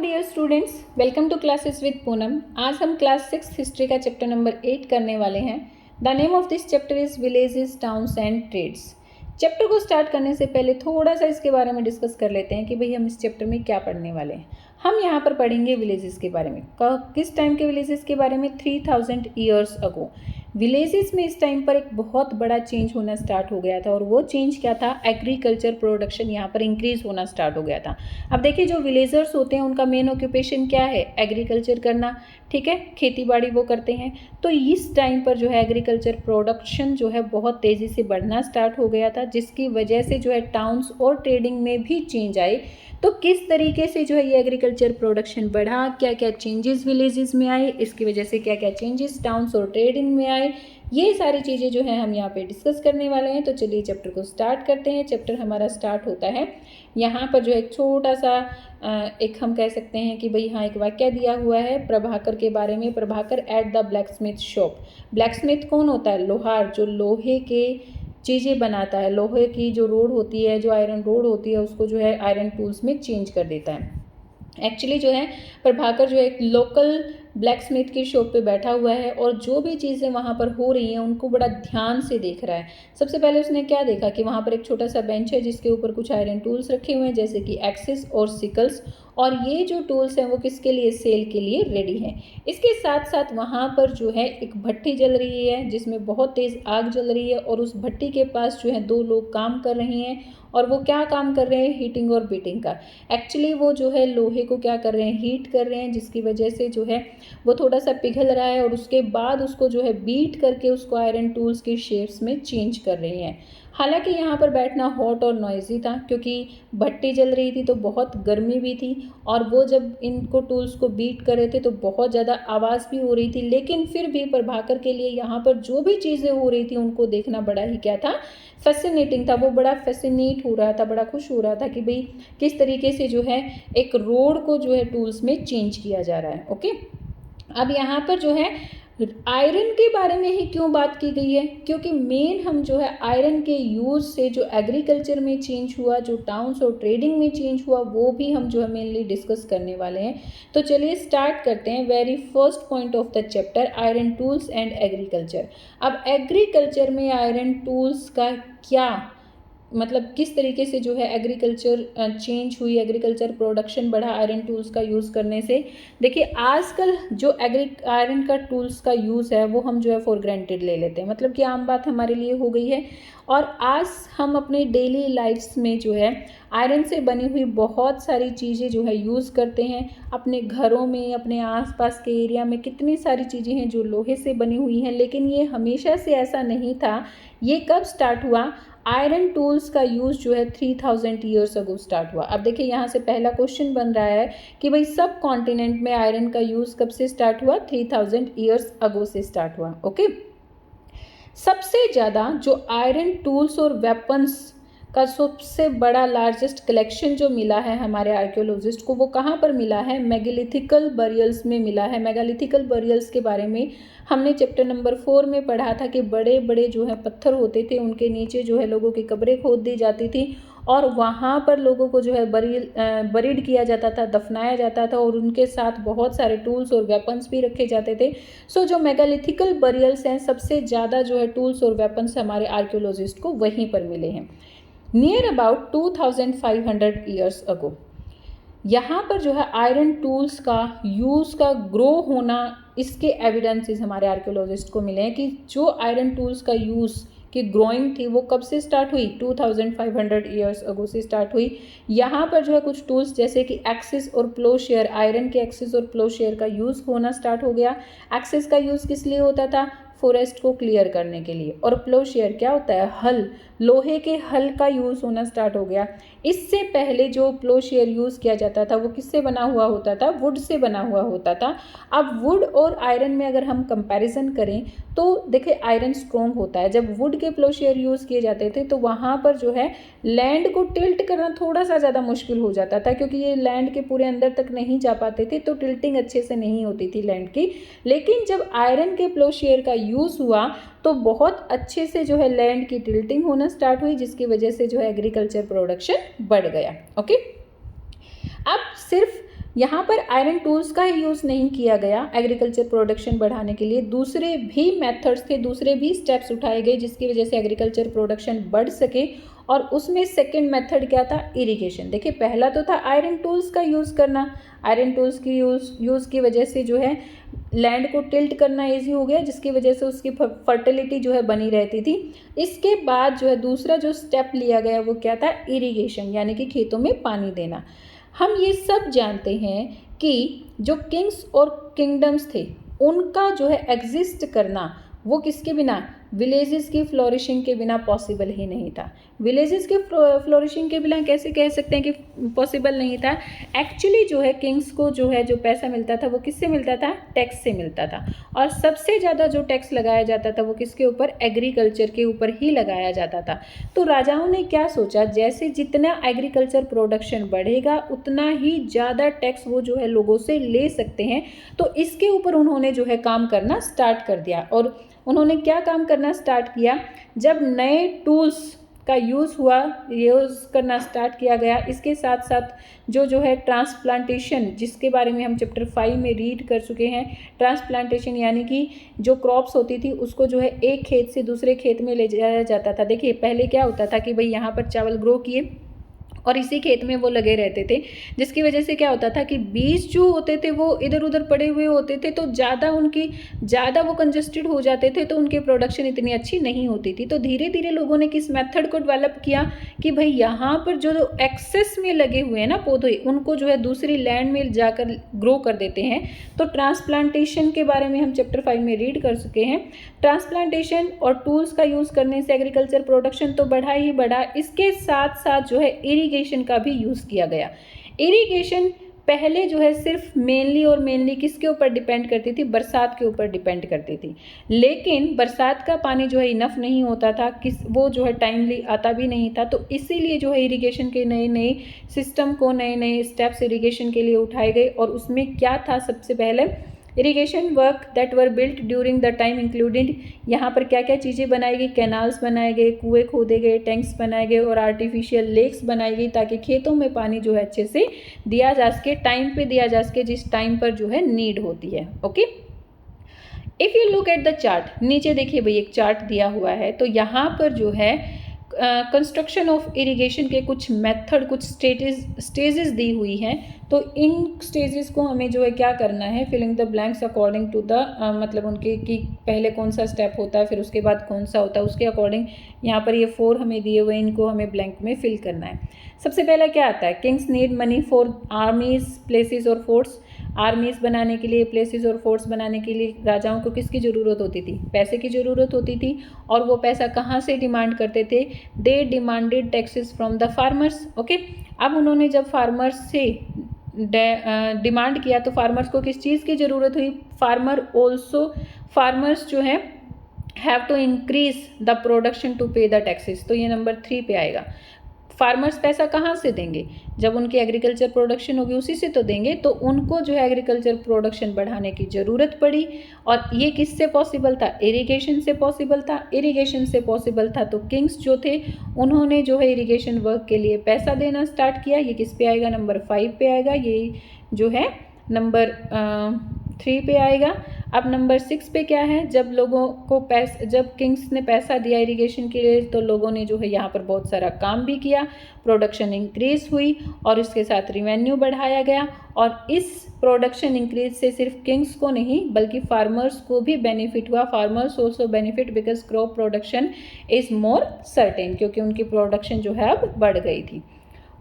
Dear students, welcome to classes with Poonam. आज हम class 6 history का चैप्टर नंबर 8 करने वाले हैं। The name of this chapter is villages, towns and trades. Chapter को स्टार्ट करने से पहले थोड़ा सा इसके बारे में डिस्कस कर लेते हैं कि भाई हम इस चैप्टर में क्या पढ़ने वाले हैं। हम यहाँ पर पढ़ेंगे विलेजेस के बारे में। किस टाइम के विलेजेस के बारे में? 3000 ईयर्स अगो विलेजेस में इस टाइम पर एक बहुत बड़ा चेंज होना स्टार्ट हो गया था। और वो चेंज क्या था? एग्रीकल्चर प्रोडक्शन यहाँ पर इंक्रीज होना स्टार्ट हो गया था। अब देखिए, जो विलेजर्स होते हैं उनका मेन ऑक्यूपेशन क्या है? एग्रीकल्चर करना, ठीक है, खेती बाड़ी वो करते हैं। तो इस टाइम पर जो है एग्रीकल्चर प्रोडक्शन जो है बहुत तेज़ी से बढ़ना स्टार्ट हो गया था, जिसकी वजह से जो है टाउन्स और ट्रेडिंग में भी चेंज आए। तो किस तरीके से जो है ये एग्रीकल्चर प्रोडक्शन बढ़ा, क्या क्या चेंजेस विलेजेस में आए, इसकी वजह से क्या क्या चेंजेस टाउन्स और ट्रेडिंग में आए, ये सारी चीज़ें जो है हम यहाँ पे डिस्कस करने वाले हैं। तो चलिए चैप्टर को स्टार्ट करते हैं। चैप्टर हमारा स्टार्ट होता है यहाँ पर जो एक छोटा सा एक हम कह सकते हैं कि भाई हाँ, एक वाक्य दिया हुआ है प्रभाकर के बारे में। Prabhakar at the black Smith shop. Black Smith कौन होता है? लोहार, जो लोहे के चीज़ें बनाता है। लोहे की जो रोड होती है, जो आयरन रोड होती है, उसको जो है आयरन टूल्स में चेंज कर देता है। एक्चुअली जो है प्रभाकर जो एक लोकल ब्लैक स्मिथ की शॉप पे बैठा हुआ है और जो भी चीज़ें वहाँ पर हो रही हैं उनको बड़ा ध्यान से देख रहा है। सबसे पहले उसने क्या देखा कि वहाँ पर एक छोटा सा बेंच है जिसके ऊपर कुछ आयरन टूल्स रखे हुए हैं, जैसे कि एक्सिस और सिकल्स। और ये जो टूल्स हैं वो किसके लिए? सेल के लिए रेडी हैं। इसके साथ साथ वहाँ पर जो है एक भट्टी जल रही है जिसमें बहुत तेज़ आग जल रही है और उस भट्टी के पास जो है दो लोग काम कर रहे हैं। और वो क्या काम कर रहे हैं? हीटिंग और बीटिंग का। एक्चुअली वो जो है लोहे को क्या कर रहे हैं? हीट कर रहे हैं, जिसकी वजह से जो है वो थोड़ा सा पिघल रहा है और उसके बाद उसको जो है बीट करके उसको आयरन टूल्स की शेप्स में चेंज कर रहे हैं। हालांकि यहाँ पर बैठना हॉट और नॉइजी था क्योंकि भट्टी जल रही थी तो बहुत गर्मी भी थी और वो जब इनको टूल्स को बीट कर रहे थे तो बहुत ज़्यादा आवाज़ भी हो रही थी। लेकिन फिर भी प्रभाकर के लिए यहाँ पर जो भी चीज़ें हो रही थी उनको देखना बड़ा ही क्या था? फैसिनेटिंग था। वो बड़ा फैसिनेट हो रहा था, बड़ा खुश हो रहा था कि भाई किस तरीके से जो है एक रोड को जो है टूल्स में चेंज किया जा रहा है। ओके, अब यहाँ पर जो है आयरन के बारे में ही क्यों बात की गई है? क्योंकि मेन हम जो है आयरन के यूज़ से जो एग्रीकल्चर में चेंज हुआ, जो टाउन्स और ट्रेडिंग में चेंज हुआ, वो भी हम जो है मेनली डिस्कस करने वाले हैं। तो चलिए स्टार्ट करते हैं। Very first point of the chapter, iron tools and agriculture. अब एग्रीकल्चर में आयरन टूल्स का क्या मतलब, किस तरीके से जो है एग्रीकल्चर चेंज हुई, एग्रीकल्चर प्रोडक्शन बढ़ा आयरन टूल्स का यूज़ करने से। देखिए, आजकल जो आयरन का टूल्स का यूज़ है वो हम जो है फॉर ग्रांटेड ले लेते हैं, मतलब कि आम बात हमारे लिए हो गई है। और आज हम अपने डेली लाइफ्स में जो है आयरन से बनी हुई बहुत सारी चीज़ें जो है यूज़ करते हैं। अपने घरों में, अपने आसपास के एरिया में कितनी सारी चीज़ें हैं जो लोहे से बनी हुई हैं, लेकिन ये हमेशा से ऐसा नहीं था। ये कब स्टार्ट हुआ? आयरन टूल्स का यूज़ जो है 3000 ईयर्स अगो स्टार्ट हुआ। अब देखिए, यहाँ से पहला क्वेश्चन बन रहा है कि भाई सब कॉन्टिनेंट में आयरन का यूज़ कब से स्टार्ट हुआ? 3000 ईयर्स अगो से स्टार्ट हुआ। ओके, सबसे ज़्यादा जो आयरन टूल्स और वेपन्स का सबसे बड़ा लार्जेस्ट कलेक्शन जो मिला है हमारे आर्कियोलॉजिस्ट को, वो कहाँ पर मिला है? मेगालिथिकल बरियल्स में मिला है। मेगालिथिकल बरियल्स के बारे में हमने चैप्टर नंबर 4 में पढ़ा था कि बड़े बड़े जो है पत्थर होते थे, उनके नीचे जो है लोगों की कब्रें खोद दी जाती थी और वहाँ पर लोगों को जो है बरीड किया जाता था, दफनाया जाता था और उनके साथ बहुत सारे टूल्स और वेपन्स भी रखे जाते थे। सो जो मेगालिथिकल बरियल्स हैं, सबसे ज़्यादा जो है टूल्स और वेपन्स हमारे आर्कियोलॉजिस्ट को वहीं पर मिले हैं, नियर अबाउट 2500 ईयर्स अगो। यहाँ पर जो है आयरन टूल्स का यूज़ का ग्रो होना, इसके एविडेंसेस हमारे आर्कियोलॉजिस्ट को मिले हैं कि जो आयरन टूल्स का यूज़ की ग्रोइंग थी वो कब से स्टार्ट हुई? 2500 ईयर्स अगो से स्टार्ट हुई। यहाँ पर जो है कुछ टूल्स जैसे कि एक्सिस और प्लोशेयर, आयरन के एक्सिस और प्लोशेयर का यूज़ होना स्टार्ट हो गया। एक्सिस का यूज़ किस लिए होता था? फॉरेस्ट को क्लियर करने के लिए। और प्लोशेयर क्या होता है? हल, लोहे के हल का यूज़ होना स्टार्ट हो गया। इससे पहले जो प्लोशेयर यूज़ किया जाता था वो किससे बना हुआ होता था? वुड से बना हुआ होता था। अब वुड और आयरन में अगर हम कंपैरिजन करें तो देखिए, आयरन स्ट्रॉन्ग होता है। जब वुड के प्लोशेयर यूज़ किए जाते थे तो वहाँ पर जो है लैंड को टिल्ट करना थोड़ा सा ज़्यादा मुश्किल हो जाता था, क्योंकि ये लैंड के पूरे अंदर तक नहीं जा पाते थे, तो टिल्टिंग अच्छे से नहीं होती थी लैंड की। लेकिन जब आयरन के प्लोशेयर का यूज़ हुआ तो बहुत अच्छे से जो है लैंड की टिल्टिंग होना स्टार्ट हुई, जिसकी वजह से जो है एग्रीकल्चर प्रोडक्शन बढ़ गया। ओके, अब सिर्फ यहाँ पर आयरन टूल्स का यूज़ नहीं किया गया एग्रीकल्चर प्रोडक्शन बढ़ाने के लिए, दूसरे भी मेथड्स थे, दूसरे भी स्टेप्स उठाए गए जिसकी वजह से एग्रीकल्चर प्रोडक्शन बढ़ सके। और उसमें सेकंड मेथड क्या था, इरिगेशन। देखिए पहला तो था आयरन टूल्स का यूज़ करना, आयरन टूल्स की यूज़ की वजह से जो है लैंड को टिल्ट करना ईजी हो गया, जिसकी वजह से उसकी फर्टिलिटी जो है बनी रहती थी। इसके बाद जो है दूसरा जो स्टेप लिया गया वो क्या था, इरिगेशन, यानी कि खेतों में पानी देना। हम ये सब जानते हैं कि जो किंग्स और किंगडम्स थे उनका जो है एग्जिस्ट करना वो किसके बिना, विलेजेस की फ्लोरिशिंग के बिना पॉसिबल ही नहीं था। विलेजेस के फ्लोरिशिंग के बिना कैसे कह सकते हैं कि पॉसिबल नहीं था। एक्चुअली जो है किंग्स को जो है जो पैसा मिलता था वो किससे मिलता था, टैक्स से मिलता था। और सबसे ज़्यादा जो टैक्स लगाया जाता था वो किसके ऊपर, एग्रीकल्चर के ऊपर ही लगाया जाता था। तो राजाओं ने क्या सोचा, जैसे जितना एग्रीकल्चर प्रोडक्शन बढ़ेगा उतना ही ज़्यादा टैक्स वो जो है लोगों से ले सकते हैं। तो इसके ऊपर उन्होंने जो है काम करना स्टार्ट कर दिया। और उन्होंने क्या काम करना स्टार्ट किया, जब नए टूल्स का यूज़ करना स्टार्ट किया गया, इसके साथ साथ जो है ट्रांसप्लांटेशन, जिसके बारे में हम चैप्टर 5 में रीड कर चुके हैं। ट्रांसप्लांटेशन यानी कि जो क्रॉप्स होती थी उसको जो है एक खेत से दूसरे खेत में ले जाया जाता था। देखिए पहले क्या होता था कि भाई यहाँ पर चावल ग्रो किए और इसी खेत में वो लगे रहते थे, जिसकी वजह से क्या होता था कि बीज जो होते थे वो इधर उधर पड़े हुए होते थे, तो ज़्यादा वो कंजस्टेड हो जाते थे, तो उनकी प्रोडक्शन इतनी अच्छी नहीं होती थी। तो धीरे धीरे लोगों ने किस मेथड को डेवलप किया कि भाई यहाँ पर जो एक्सेस में लगे हुए हैं ना पौधे, उनको जो है दूसरी लैंड में जाकर ग्रो कर देते हैं। तो ट्रांसप्लांटेशन के बारे में हम चैप्टर 5 में रीड कर चुके हैं। ट्रांसप्लांटेशन और टूल्स का यूज़ करने से एग्रीकल्चर प्रोडक्शन तो बढ़ा ही बढ़ा, इसके साथ साथ जो है इरिगेशन का भी यूज़ किया गया। इरिगेशन पहले जो है सिर्फ मेनली किसके ऊपर डिपेंड करती थी, बरसात के ऊपर डिपेंड करती थी। लेकिन बरसात का पानी जो है इनफ नहीं होता था, वो जो है टाइमली आता भी नहीं था। तो इसीलिए जो है इरिगेशन के नए सिस्टम को, नए स्टेप्स इरिगेशन के लिए उठाए गए। और उसमें क्या था, सबसे पहले irrigation work that were built during the time included, यहाँ पर क्या क्या चीज़ें बनाई गई, कैनाल्स बनाए गए, कुएँ खोदे गए, टैंक्स बनाए गए और आर्टिफिशियल लेक्स बनाई गई, ताकि खेतों में पानी जो है अच्छे से दिया जा सके, टाइम पे दिया जा सके, जिस टाइम पर जो है नीड होती है। Okay, if you look at the chart, नीचे देखिए भाई एक चार्ट दिया हुआ है। तो यहाँ पर जो है कंस्ट्रक्शन ऑफ इरिगेशन के कुछ मेथड, कुछ स्टेजेस दी हुई हैं। तो इन स्टेजेस को हमें जो है क्या करना है, filling the blanks according to the मतलब उनके कि पहले कौन सा स्टेप होता है, फिर उसके बाद कौन सा होता है, उसके अकॉर्डिंग यहाँ पर ये 4 हमें दिए हुए हैं, इनको हमें ब्लैंक में फिल करना है। सबसे पहला क्या आता है, Kings need money for आर्मीज, places और फोर्ट्स। आर्मीज बनाने के लिए, प्लेसेस और फोर्ट्स बनाने के लिए राजाओं को किसकी ज़रूरत होती थी, पैसे की ज़रूरत होती थी। और वो पैसा कहाँ से डिमांड करते थे, they demanded taxes from the farmers. Okay, अब उन्होंने जब फार्मर्स से डिमांड किया तो फार्मर्स को किस चीज़ की ज़रूरत हुई, फार्मर्स जो है have to increase the production to pay the taxes. तो ये नंबर 3 पे आएगा। फार्मर्स पैसा कहाँ से देंगे, जब उनकी एग्रीकल्चर प्रोडक्शन होगी उसी से तो देंगे। तो उनको जो है एग्रीकल्चर प्रोडक्शन बढ़ाने की ज़रूरत पड़ी। और ये किससे पॉसिबल था, इरिगेशन से पॉसिबल था। इरिगेशन से पॉसिबल था तो किंग्स जो थे उन्होंने जो है इरिगेशन वर्क के लिए पैसा देना स्टार्ट किया। ये किस पे आएगा, नंबर 5 पे आएगा। ये जो है नंबर 3 पे आएगा। अब नंबर 6 पे क्या है, जब किंग्स ने पैसा दिया इरिगेशन के लिए तो लोगों ने जो है यहाँ पर बहुत सारा काम भी किया, प्रोडक्शन इंक्रीज हुई और इसके साथ रिवेन्यू बढ़ाया गया। और इस प्रोडक्शन इंक्रीज से सिर्फ किंग्स को नहीं बल्कि फार्मर्स को भी बेनिफिट हुआ। Farmers also benefit because crop production is more certain, क्योंकि उनकी प्रोडक्शन जो है अब बढ़ गई थी।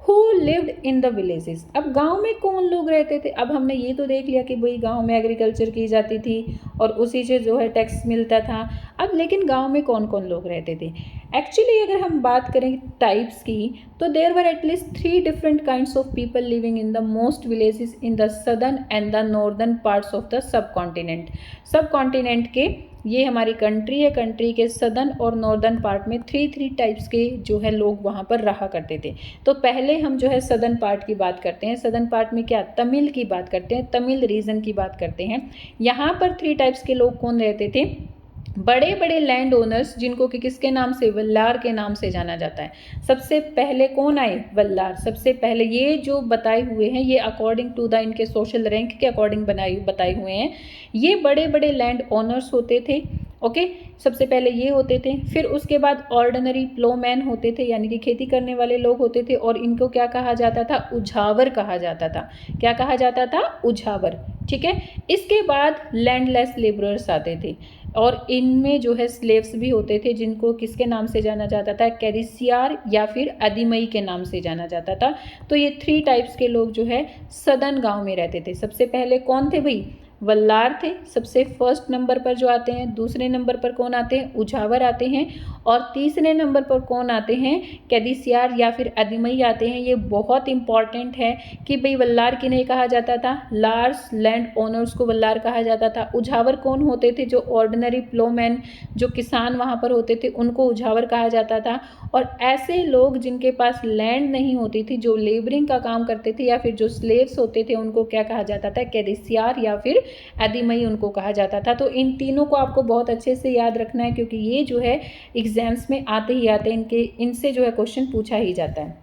Who lived in the villages? अब गांव में कौन लोग रहते थे। अब हमने ये तो देख लिया कि भाई गांव में एग्रीकल्चर की जाती थी और उसी से जो है टैक्स मिलता था। अब लेकिन गांव में कौन कौन लोग रहते थे। एक्चुअली अगर हम बात करें टाइप्स की तो there were at least 3 different kinds of people living in the most villages in the southern and the northern parts of the subcontinent के, ये हमारी कंट्री है, कंट्री के सदर्न और नॉर्दर्न पार्ट में 3 टाइप्स के जो है लोग वहाँ पर रहा करते थे। तो पहले हम जो है सदर्न पार्ट की बात करते हैं। सदर्न पार्ट में क्या, तमिल की बात करते हैं, तमिल रीजन की बात करते हैं। यहाँ पर 3 टाइप्स के लोग कौन रहते थे, बड़े बड़े लैंड ओनर्स जिनको कि किसके नाम से, वल्लार के नाम से जाना जाता है। सबसे पहले कौन आए, वल्लार। सबसे पहले ये जो बताए हुए हैं ये अकॉर्डिंग टू द इनके सोशल रैंक के अकॉर्डिंग बताए हुए हैं। ये बड़े बड़े लैंड ओनर्स होते थे, ओके। सबसे पहले ये होते थे, फिर उसके बाद ऑर्डिनरी प्लोमैन होते थे, यानी कि खेती करने वाले लोग होते थे, और इनको क्या कहा जाता था, उझावर कहा जाता था। क्या कहा जाता था, उझावर, ठीक है। इसके बाद लैंडलेस लेबरर्स आते थे, और इनमें जो है स्लेव्स भी होते थे, जिनको किसके नाम से जाना जाता था, कैरिसियार या फिर अदिमई के नाम से जाना जाता था। तो ये 3 टाइप्स के लोग जो है सदन गांव में रहते थे। सबसे पहले कौन थे भाई, वल्लार थे सबसे फर्स्ट नंबर पर जो आते हैं। दूसरे नंबर पर कौन आते हैं, उझावर आते हैं। और तीसरे नंबर पर कौन आते हैं, कैदिसियार या फिर अदिमई आते हैं। ये बहुत इंपॉर्टेंट है कि भाई वल्लार किन्हें कहा जाता था, लार्ज लैंड ओनर्स को वल्लार कहा जाता था। उझावर कौन होते थे, जो ऑर्डिनरी प्लोमैन, जो किसान वहाँ पर होते थे, उनको उझावर कहा जाता था। और ऐसे लोग जिनके पास लैंड नहीं होती थी, जो लेबरिंग का काम करते थे या फिर जो स्लेव्स होते थे, उनको क्या कहा जाता था, कैदिसियार या फिर अदिमई उनको कहा जाता था। तो इन तीनों को आपको बहुत अच्छे से याद रखना है, क्योंकि ये जो है एग्जाम्स में आते ही आते हैं, इनसे जो है क्वेश्चन पूछा ही जाता है।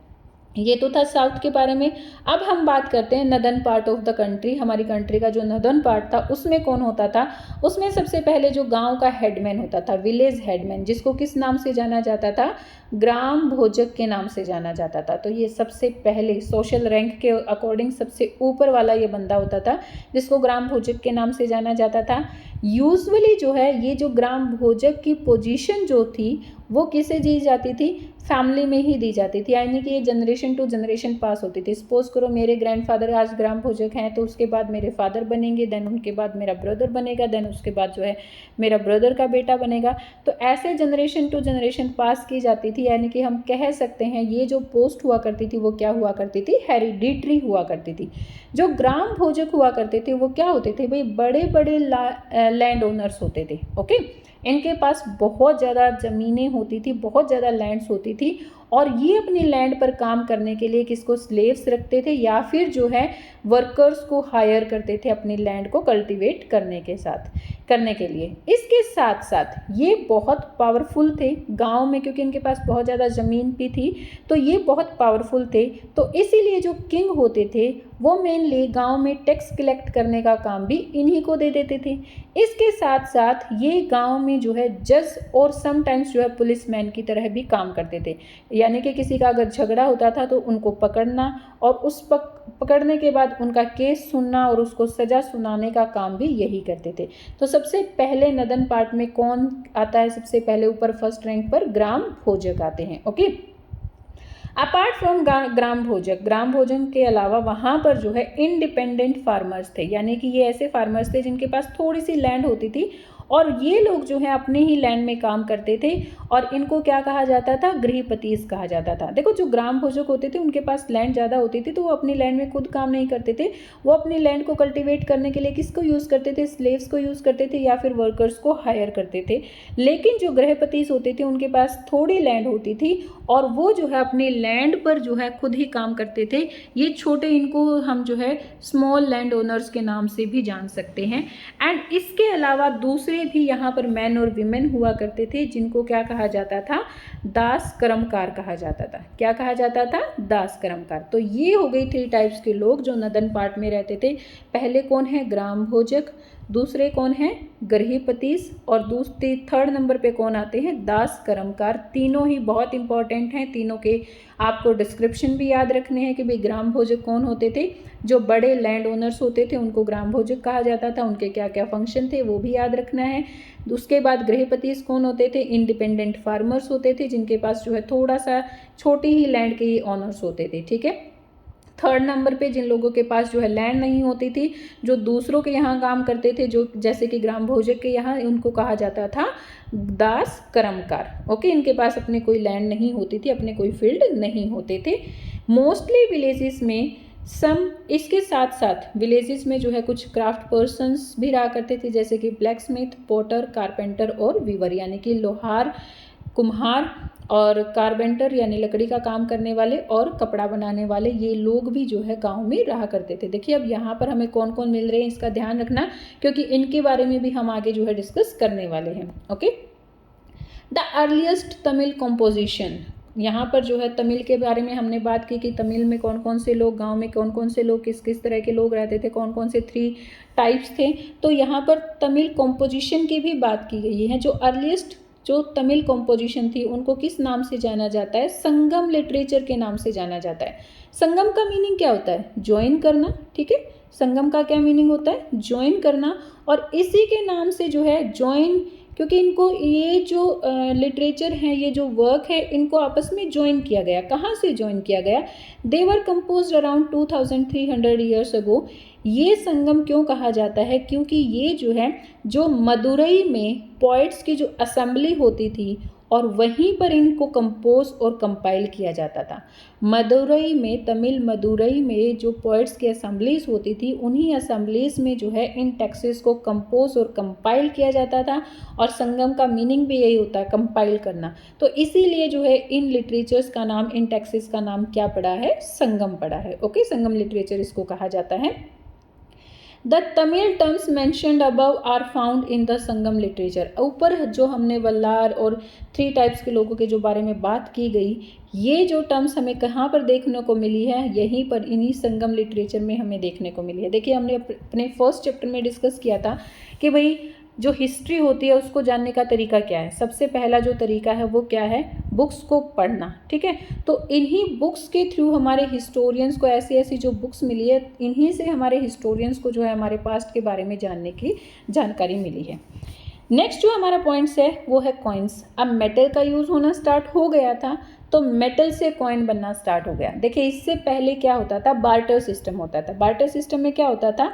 ये तो था साउथ के बारे में। अब हम बात करते हैं northern part of the country. हमारी कंट्री का जो नदर्न पार्ट था उसमें कौन होता था, उसमें सबसे पहले जो गांव का हेडमैन होता था, विलेज हेडमैन, जिसको किस नाम से जाना जाता था, ग्राम भोजक के नाम से जाना जाता था। तो ये सबसे पहले सोशल रैंक के अकॉर्डिंग सबसे ऊपर वाला ये बंदा होता था, जिसको ग्राम भोजक के नाम से जाना जाता था। यूजुअली जो है ये जो ग्राम भोजक की पोजीशन जो थी वो किसे दी जाती थी, फैमिली में ही दी जाती थी, यानी कि ये जनरेशन टू जनरेशन पास होती थी। सपोज करो मेरे ग्रैंडफादर आज ग्राम भोजक हैं, तो उसके बाद मेरे फादर बनेंगे, देन उनके बाद मेरा ब्रदर बनेगा, देन उसके बाद जो है मेरा ब्रदर का बेटा बनेगा। तो ऐसे जनरेशन टू जनरेशन पास की जाती थी, यानी कि हम कह सकते हैं ये जो पोस्ट हुआ करती थी वो क्या हुआ करती थी, हेरिडिटरी हुआ करती थी। जो ग्राम भोजक हुआ करते थे वो क्या होते थे भाई, बड़े बड़े लैंड ओनर्स होते थे, ओके। इनके पास बहुत ज़्यादा ज़मीनें होती थी, बहुत ज़्यादा लैंड्स होती थी, और ये अपनी लैंड पर काम करने के लिए किसको, स्लेव्स रखते थे, या फिर जो है वर्कर्स को हायर करते थे अपनी लैंड को कल्टीवेट करने के लिए। इसके साथ साथ ये बहुत पावरफुल थे गांव में, क्योंकि इनके पास बहुत ज़्यादा ज़मीन भी थी, तो ये बहुत पावरफुल थे। तो इसीलिए जो किंग होते थे वो मेनली गांव में टैक्स कलेक्ट करने का काम भी इन्हीं को दे देते थे। इसके साथ साथ ये गांव में जो है जज और समटाइम्स जो है पुलिसमैन की तरह भी काम करते थे, यानी कि किसी का अगर झगड़ा होता था तो उनको पकड़ना, और उस पकड़ने के बाद उनका केस सुनना और उसको सज़ा सुनाने का काम भी यही करते थे। तो सबसे पहले नदर्न पार्ट में कौन आता है, सबसे पहले ऊपर फर्स्ट रैंक पर ग्राम भोजक आते हैं, ओके। अपार्ट फ्रॉम ग्राम भोजन के अलावा वहाँ पर जो है इंडिपेंडेंट फार्मर्स थे, यानी कि ये ऐसे फार्मर्स थे जिनके पास थोड़ी सी लैंड होती थी, और ये लोग जो है अपने ही लैंड में काम करते थे, और इनको क्या कहा जाता था, गृहपतीस कहा जाता था। देखो जो ग्राम भोजक होते थे उनके पास लैंड ज़्यादा होती थी, तो वो अपनी लैंड में खुद काम नहीं करते थे, वो अपनी लैंड को कल्टीवेट करने के लिए किसको यूज़ करते थे, स्लेव्स को यूज़ करते थे, या फिर वर्कर्स को हायर करते थे। लेकिन जो गृहपतीस होते थे उनके पास थोड़ी लैंड होती थी, और वो जो है अपनी लैंड पर जो है खुद ही काम करते थे। ये छोटे, इनको हम जो है स्मॉल लैंड ओनर्स के नाम से भी जान सकते हैं। एंड इसके अलावा दूसरे भी यहाँ पर मैन और विमेन हुआ करते थे, जिनको क्या कहा जाता था, दास कर्मकार कहा जाता था। क्या कहा जाता था, दास कर्मकार। तो ये हो गई 3 टाइप्स के लोग जो नदर्न पार्ट में रहते थे। पहले कौन है, ग्राम भोजक, दूसरे कौन है, गृहपतीस, और थर्ड नंबर पे कौन आते हैं, दास कर्मकार। तीनों ही बहुत इंपॉर्टेंट हैं, तीनों के आपको डिस्क्रिप्शन भी याद रखने हैं कि भाई ग्राम भोजक कौन होते थे, जो बड़े लैंड ओनर्स होते थे उनको ग्राम भोजक कहा जाता था, उनके क्या क्या फंक्शन थे वो भी याद रखना है। उसके बाद गृहपतीस कौन होते थे, इंडिपेंडेंट फार्मर्स होते थे, जिनके पास जो है थोड़ा सा छोटी ही लैंड के ही ऑनर्स होते थे, ठीक है। थर्ड नंबर पे जिन लोगों के पास जो है लैंड नहीं होती थी, जो दूसरों के यहाँ काम करते थे, जो जैसे कि ग्राम भोजक के यहाँ, उनको कहा जाता था दास कर्मकार, ओके। इनके पास अपने कोई लैंड नहीं होती थी, अपने कोई फील्ड नहीं होते थे। मोस्टली विलेजेस में इसके साथ साथ विलेजेस में जो है कुछ क्राफ्ट पर्सन्स भी रहा करते थे, जैसे कि ब्लैक स्मिथ, पोटर, कारपेंटर और वीवर, यानी कि लोहार, कुम्हार और कारपेंटर यानी लकड़ी का काम करने वाले और कपड़ा बनाने वाले, ये लोग भी जो है गांव में रहा करते थे। देखिए अब यहाँ पर हमें कौन कौन मिल रहे हैं इसका ध्यान रखना, क्योंकि इनके बारे में भी हम आगे जो है डिस्कस करने वाले हैं। Okay, the earliest Tamil composition, यहाँ पर जो है तमिल के बारे में हमने बात की कि तमिल में कौन कौन से लोग, गांव में कौन कौन से लोग, किस किस तरह के लोग रहते थे, कौन कौन से 3 टाइप्स थे। तो यहाँ पर तमिल कॉम्पोजिशन की भी बात की गई है। जो अर्लीस्ट जो तमिल कॉम्पोजिशन थी उनको किस नाम से जाना जाता है? संगम लिटरेचर के नाम से जाना जाता है। संगम का मीनिंग क्या होता है? ज्वाइन करना। ठीक है, संगम का क्या मीनिंग होता है? ज्वाइन करना। और इसी के नाम से जो है ज्वाइन, क्योंकि इनको ये जो लिटरेचर है, ये जो वर्क है, इनको आपस में ज्वाइन किया गया। कहाँ से ज्वाइन किया गया? दे वर कंपोज्ड अराउंड 2300 ईयर्स अगो। ये संगम क्यों कहा जाता है? क्योंकि ये जो है जो मदुरई में पोइट्स की जो असेंबली होती थी और वहीं पर इनको कंपोज और कंपाइल किया जाता था। मदुरई में, तमिल मदुरई में जो पोइट्स की असेंबलीज होती थी, उन्हीं असेंबलीज में जो है इन टेक्सेस को कंपोज और कंपाइल किया जाता था। और संगम का मीनिंग भी यही होता है, कंपाइल करना। तो इसीलिए जो है इन लिटरेचर्स का नाम, इन टेक्सेस का नाम क्या पड़ा है? संगम पड़ा है। ओके, संगम लिटरेचर इसको कहा जाता है। The Tamil terms mentioned above are found in the Sangam literature. ऊपर जो हमने वल्लार और 3 टाइप्स के लोगों के जो बारे में बात की गई, ये जो टर्म्स हमें कहाँ पर देखने को मिली है? यहीं पर, इन्हीं संगम लिटरेचर में हमें देखने को मिली है। देखिए हमने अपने फर्स्ट चैप्टर में डिस्कस किया था कि भाई जो हिस्ट्री होती है उसको जानने का तरीका क्या है। सबसे पहला जो तरीका है वो क्या है? बुक्स को पढ़ना। ठीक है, तो इन्हीं बुक्स के थ्रू हमारे हिस्टोरियंस को, ऐसी ऐसी जो बुक्स मिली है, इन्हीं से हमारे हिस्टोरियंस को जो है हमारे पास्ट के बारे में जानने की जानकारी मिली है। नेक्स्ट जो हमारा पॉइंट्स है वो है कॉइन्स। अब मेटल का यूज़ होना स्टार्ट हो गया था, तो मेटल से कॉइन बनना स्टार्ट हो गया। देखिए इससे पहले क्या होता था? बार्टर सिस्टम होता था। बार्टर सिस्टम में क्या होता था?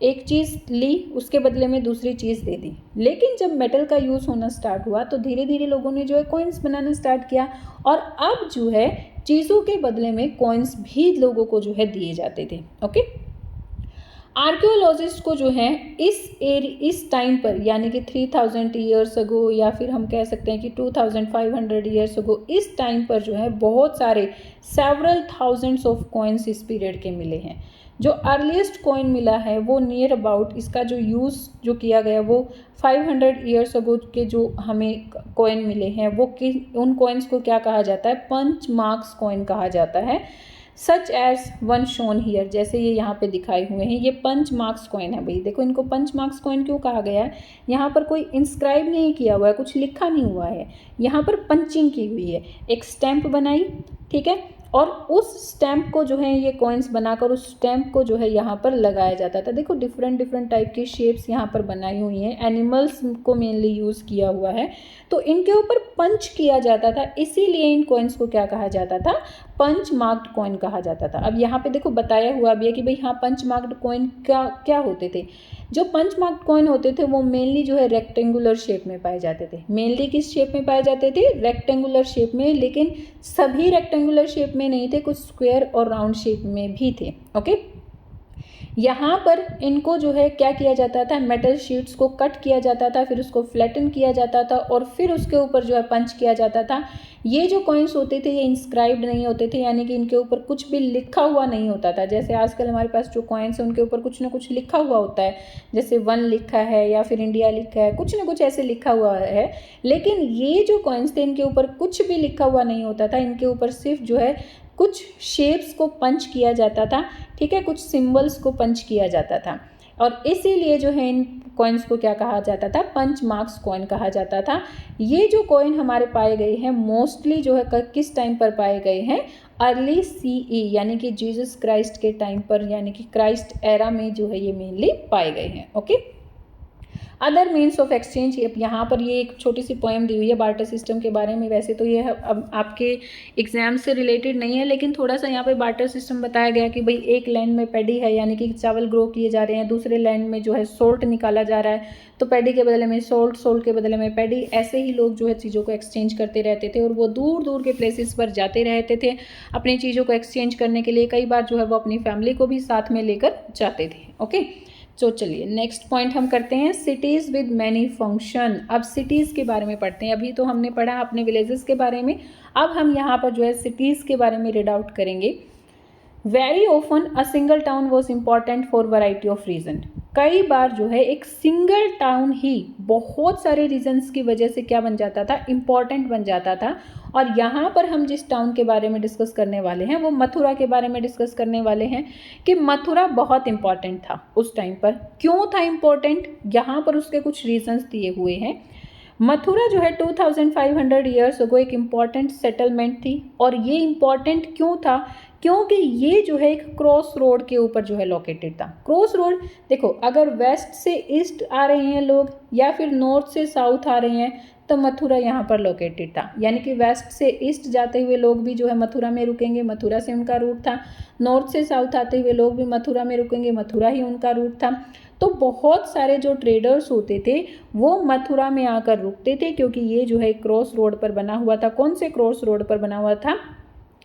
एक चीज़ ली, उसके बदले में दूसरी चीज़ दे दी। लेकिन जब मेटल का यूज़ होना स्टार्ट हुआ तो धीरे धीरे लोगों ने जो है कॉइन्स बनाना स्टार्ट किया, और अब जो है चीज़ों के बदले में कॉइन्स भी लोगों को जो है दिए जाते थे। ओके, आर्कियोलॉजिस्ट को जो है इस टाइम पर, यानी कि 3000 ईयर्स अगो, या फिर हम कह सकते हैं कि 2500 ईयर्स अगो, इस टाइम पर जो है बहुत सारे सेवरल थाउजेंड्स ऑफ कॉइन्स इस पीरियड के मिले हैं। जो अर्लीस्ट कॉइन मिला है वो नियर अबाउट, इसका जो यूज़ जो किया गया वो 500 ईयर्स अगो के जो हमें कॉइन मिले हैं, वो उन कॉइन्स को क्या कहा जाता है? पंच मार्क्स कॉइन कहा जाता है। Such as one shown here, जैसे ये यहाँ पे दिखाए हुए हैं, ये पंच मार्क्स कॉइन है। भाई देखो इनको पंच मार्क्स कॉइन क्यों कहा गया है? यहाँ पर कोई इंस्क्राइब नहीं किया हुआ है, कुछ लिखा नहीं हुआ है, यहाँ पर पंचिंग की हुई है। एक स्टैंप बनाई, ठीक है, और उस स्टैम्प को जो है ये कॉइन्स बनाकर उस स्टैम्प को जो है यहाँ पर लगाया जाता था। देखो डिफरेंट डिफरेंट टाइप की शेप्स यहाँ पर बनाई हुई हैं। एनिमल्स को मेनली यूज़ किया हुआ है, तो इनके ऊपर पंच किया जाता था, इसीलिए इन कॉइन्स को क्या कहा जाता था? पंच मार्क्ड कॉइन कहा जाता था। अब यहाँ पे देखो बताया हुआ भी है कि भाई हाँ, पंच मार्क्ड कॉइन क्या होते थे? जो पंच मार्क्ड कॉइन होते थे वो मेनली जो है रेक्टेंगुलर शेप में पाए जाते थे। मेनली किस शेप में पाए जाते थे? रेक्टेंगुलर शेप में, लेकिन सभी रेक्टेंगुलर शेप में नहीं थे, कुछ स्क्वायर और राउंड शेप में भी थे। ओके, यहाँ पर इनको जो है क्या किया जाता था? मेटल शीट्स को कट किया जाता था, फिर उसको फ्लैटन किया जाता था और फिर उसके ऊपर जो है पंच किया जाता था। ये जो कॉइन्स होते थे ये इंस्क्राइब्ड नहीं होते थे, यानी कि इनके ऊपर कुछ भी लिखा हुआ नहीं होता था। जैसे आजकल हमारे पास जो कॉइन्स हैं उनके ऊपर कुछ ना कुछ लिखा हुआ होता है, जैसे 1 लिखा है या फिर इंडिया लिखा है, कुछ ना कुछ ऐसे लिखा हुआ है। लेकिन ये जो कॉइन्स थे इनके ऊपर कुछ भी लिखा हुआ नहीं होता था, इनके ऊपर सिर्फ जो है कुछ शेप्स को पंच किया जाता था, ठीक है, कुछ सिंबल्स को पंच किया जाता था, और इसीलिए जो है इन कॉइन्स को क्या कहा जाता था? पंच मार्क्स कॉइन कहा जाता था। ये जो कॉइन हमारे पाए गए हैं मोस्टली जो है किस टाइम पर पाए गए हैं? अर्ली CE, यानी कि जीसस क्राइस्ट के टाइम पर, यानी कि क्राइस्ट एरा में जो है ये मेनली पाए गए हैं। Okay, other means of exchange, यहाँ पर ये एक छोटी सी पोएम दी हुई है बार्टर सिस्टम के बारे में। वैसे तो ये अब आपके एग्जाम से रिलेटेड नहीं है, लेकिन थोड़ा सा यहाँ पे बार्टर सिस्टम बताया गया कि भाई एक लैंड में पैडी है, यानी कि चावल ग्रो किए जा रहे हैं, दूसरे लैंड में जो है सोल्ट निकाला जा रहा है, तो पैडी के बदले में सोल्ट, सोल्ट के बदले में पैडी, ऐसे ही लोग जो है चीज़ों को एक्सचेंज करते रहते थे। और वो दूर दूर के प्लेसेस पर जाते रहते थे अपनी चीज़ों को एक्सचेंज करने के लिए। कई बार जो है वो अपनी फैमिली को भी साथ में लेकर जाते थे। ओके, तो चलिए नेक्स्ट पॉइंट हम करते हैं, सिटीज़ विद मैनी फंक्शन। अब सिटीज़ के बारे में पढ़ते हैं। अभी तो हमने पढ़ा अपने विलेजेस के बारे में, अब हम यहाँ पर जो है सिटीज़ के बारे में रीड आउट करेंगे। Very often a single town was important for variety of reason. कई बार जो है एक सिंगल टाउन ही बहुत सारे रीजन्स की वजह से क्या बन जाता था, इम्पॉर्टेंट बन जाता था। और यहाँ पर हम जिस टाउन के बारे में डिस्कस करने वाले हैं वो मथुरा के बारे में डिस्कस करने वाले हैं कि मथुरा बहुत इम्पॉर्टेंट था उस टाइम पर। क्यों था इम्पॉर्टेंट, यहाँ पर उसके कुछ रीजन्स दिए हुए हैं। मथुरा जो है 2500 ईयर्स अगो एक इम्पॉर्टेंट सेटलमेंट थी। और ये इम्पॉर्टेंट क्यों था, क्योंकि ये जो है एक क्रॉस रोड के ऊपर जो है लोकेटेड था। क्रॉस रोड देखो, अगर वेस्ट से ईस्ट आ रहे हैं लोग या फिर नॉर्थ से साउथ आ रहे हैं तो मथुरा यहाँ पर लोकेटेड था। यानी कि वेस्ट से ईस्ट जाते हुए लोग भी जो है मथुरा में रुकेंगे, मथुरा से उनका रूट था। नॉर्थ से साउथ आते हुए लोग भी मथुरा में रुकेंगे, मथुरा ही उनका रूट था। तो बहुत सारे जो ट्रेडर्स होते थे वो मथुरा में आकर रुकते थे, क्योंकि ये जो है क्रॉस रोड पर बना हुआ था। कौन से क्रॉस रोड पर बना हुआ था,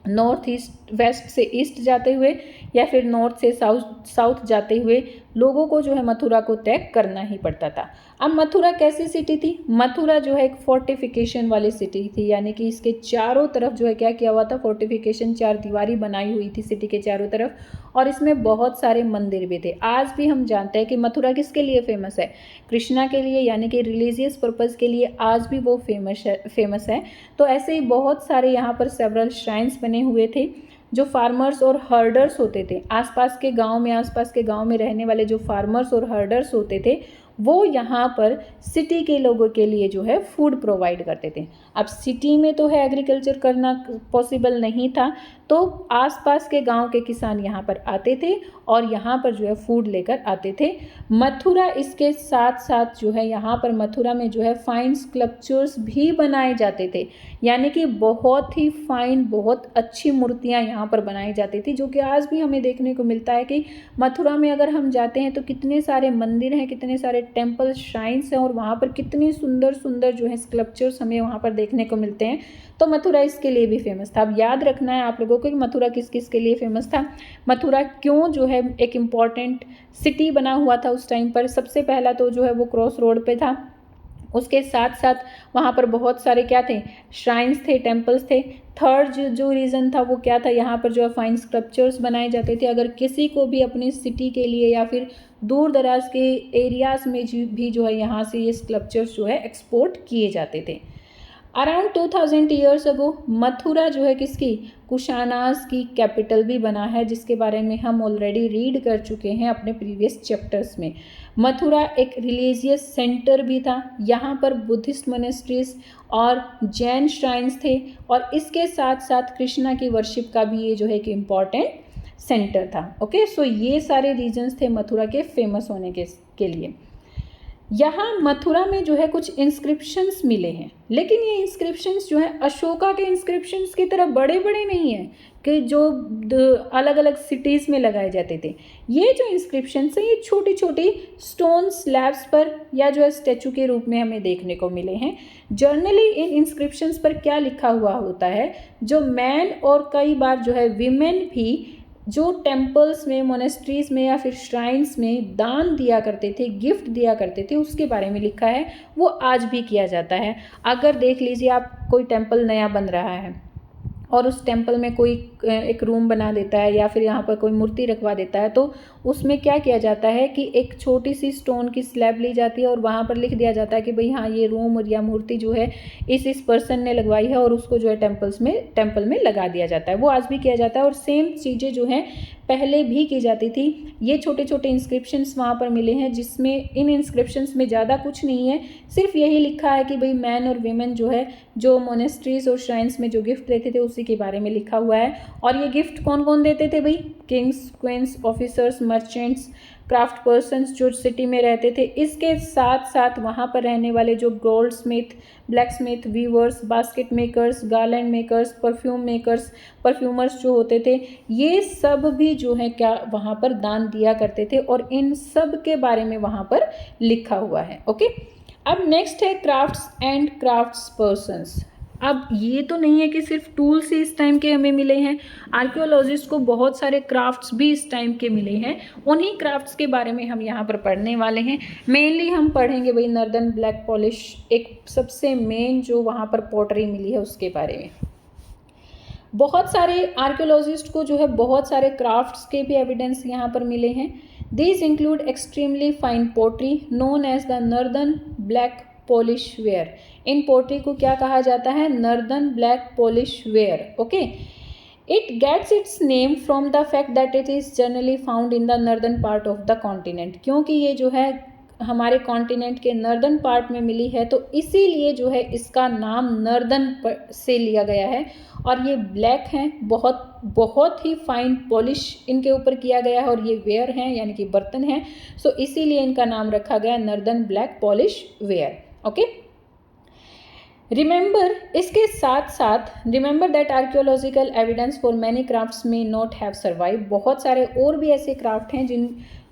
नॉर्थ ईस्ट, वेस्ट से ईस्ट जाते हुए या फिर नॉर्थ से साउथ जाते हुए लोगों को जो है मथुरा को तय करना ही पड़ता था। अब मथुरा कैसी सिटी थी, मथुरा जो है एक फोर्टिफिकेशन वाली सिटी थी। यानी कि इसके चारों तरफ जो है क्या किया हुआ था, फोर्टिफिकेशन, चार दीवारी बनाई हुई थी सिटी के चारों तरफ। और इसमें बहुत सारे मंदिर भी थे। आज भी हम जानते हैं कि मथुरा किसके लिए फेमस है, कृष्णा के लिए, यानी कि रिलीजियस पर्पज़ के लिए आज भी वो फेमस है। तो ऐसे ही बहुत सारे यहाँ पर सेवरल श्राइन्स बने हुए थे। जो फार्मर्स और हर्डर्स होते थे आसपास के गांव में रहने वाले जो फार्मर्स और हर्डर्स होते थे वो यहाँ पर सिटी के लोगों के लिए जो है फूड प्रोवाइड करते थे। अब सिटी में तो है एग्रीकल्चर करना पॉसिबल नहीं था, तो आसपास के गांव के किसान यहाँ पर आते थे और यहाँ पर जो है फूड लेकर आते थे। मथुरा इसके साथ साथ जो है यहाँ पर मथुरा में जो है फाइन स्कल्पचर्स भी बनाए जाते थे। यानी कि बहुत ही फाइन, बहुत अच्छी मूर्तियाँ यहाँ पर बनाई जाती थी, जो कि आज भी हमें देखने को मिलता है कि मथुरा में अगर हम जाते हैं तो कितने सारे मंदिर हैं, कितने सारे टेम्पल श्राइन्स हैं और वहाँ पर कितनी सुंदर सुंदर जो है स्कल्पचर्स हमें वहाँ पर देखने को मिलते हैं। तो मथुरा इसके लिए भी फेमस था। अब याद रखना है आप लोगों को कि मथुरा किस किस के लिए फेमस था, मथुरा क्यों जो है एक इम्पॉर्टेंट सिटी बना हुआ था उस टाइम पर। सबसे पहला तो जो है वो क्रॉस रोड पे था, उसके साथ साथ वहाँ पर बहुत सारे क्या थे, श्राइन्स थे, टेम्पल्स थे। थर्ड जो रीज़न था वो क्या था, यहाँ पर जो है फाइन स्कल्पचर्स बनाए जाते थे। अगर किसी को भी अपनी सिटी के लिए या फिर दूर दराज के एरियाज़ में भी जो है यहाँ से ये स्कल्पचर्स जो है एक्सपोर्ट किए जाते थे। अराउंड 2000 ईयर्स अगो मथुरा जो है किसकी, कुशानास की कैपिटल भी बना है, जिसके बारे में हम ऑलरेडी रीड कर चुके हैं अपने प्रीवियस चैप्टर्स में। मथुरा एक रिलीजियस सेंटर भी था, यहाँ पर बुद्धिस्ट मोनेस्ट्रीज और जैन श्राइन्स थे और इसके साथ साथ कृष्णा की वर्शिप का भी ये जो है एक इम्पॉर्टेंट सेंटर था। ओके, सो ये सारे रीजन्स थे मथुरा के फेमस होने के लिए। यहाँ मथुरा में जो है कुछ इंस्क्रिप्शंस मिले हैं, लेकिन ये इंस्क्रिप्शंस जो है अशोका के इंस्क्रिप्शंस की तरह बड़े बड़े नहीं हैं कि जो अलग अलग सिटीज़ में लगाए जाते थे। ये जो इंस्क्रिप्शंस हैं ये छोटी छोटी स्टोन स्लैब्स पर या जो है स्टैचू के रूप में हमें देखने को मिले हैं। जर्नली इन इंस्क्रिप्शंस पर क्या लिखा हुआ होता है, जो मैन और कई बार जो है विमेन भी जो टेम्पल्स में, मोनेस्ट्रीज़ में या फिर श्राइन्स में दान दिया करते थे, गिफ्ट दिया करते थे, उसके बारे में लिखा है। वो आज भी किया जाता है। अगर देख लीजिए आप, कोई टेम्पल नया बन रहा है और उस टेम्पल में कोई एक रूम बना देता है या फिर यहाँ पर कोई मूर्ति रखवा देता है, तो उसमें क्या किया जाता है कि एक छोटी सी स्टोन की स्लैब ली जाती है और वहाँ पर लिख दिया जाता है कि भाई हाँ, ये रूम या मूर्ति जो है इस पर्सन ने लगवाई है और उसको जो है टेम्पल में लगा दिया जाता है। वो आज भी किया जाता है और सेम चीज़ें जो हैं पहले भी की जाती थी। ये छोटे छोटे इंस्क्रिप्शंस वहाँ पर मिले हैं, जिसमें इन इंस्क्रिप्शंस में ज़्यादा कुछ नहीं है, सिर्फ यही लिखा है कि भाई मैन और वीमेन जो है जो मोनेस्ट्रीज और श्राइन्स में जो गिफ्ट देते थे उसी के बारे में लिखा हुआ है। और ये गिफ्ट कौन कौन देते थे भाई, kings, queens, officers, merchants, craft persons जो सिटी में रहते थे। इसके साथ साथ वहाँ पर रहने वाले जो goldsmith, blacksmith, weavers, basket makers, garland makers, perfume makers, perfumers जो होते थे, ये सब भी जो है क्या वहाँ पर दान दिया करते थे और इन सब के बारे में वहाँ पर लिखा हुआ है। ओके, अब नेक्स्ट है क्राफ्ट्स एंड क्राफ्ट्स पर्सन्स। अब ये तो नहीं है कि सिर्फ टूल्स ही इस टाइम के हमें मिले हैं, आर्कियोलॉजिस्ट को बहुत सारे क्राफ्ट्स भी इस टाइम के मिले हैं। उन्हीं क्राफ्ट्स के बारे में हम यहाँ पर पढ़ने वाले हैं। मेनली हम पढ़ेंगे भाई नर्दर्न ब्लैक पॉलिश, एक सबसे मेन जो वहाँ पर पॉटरी मिली है उसके बारे में। बहुत सारे आर्कियोलॉजिस्ट को जो है बहुत सारे क्राफ्ट्स के भी एविडेंस यहाँ पर मिले हैं। These include extremely fine pottery known as the northern black polish ware. इन पोट्री को क्या कहा जाता है? Northern black polish ware. Okay, it gets its name from the fact that it is generally found in the northern part of the continent. क्योंकि ये जो है हमारे कॉन्टिनेंट के नर्दर्न पार्ट में मिली है तो इसीलिए जो है इसका नाम नर्दर्न से लिया गया है। और ये ब्लैक हैं, बहुत बहुत ही फाइन पॉलिश इनके ऊपर किया गया है और ये वेयर हैं यानी कि बर्तन हैं, सो इसीलिए इनका नाम रखा गया northern black polish ware. Okay, remember, इसके साथ साथ remember that archaeological evidence for many crafts में नॉट हैव सर्वाइव। बहुत सारे और भी ऐसे क्राफ्ट हैं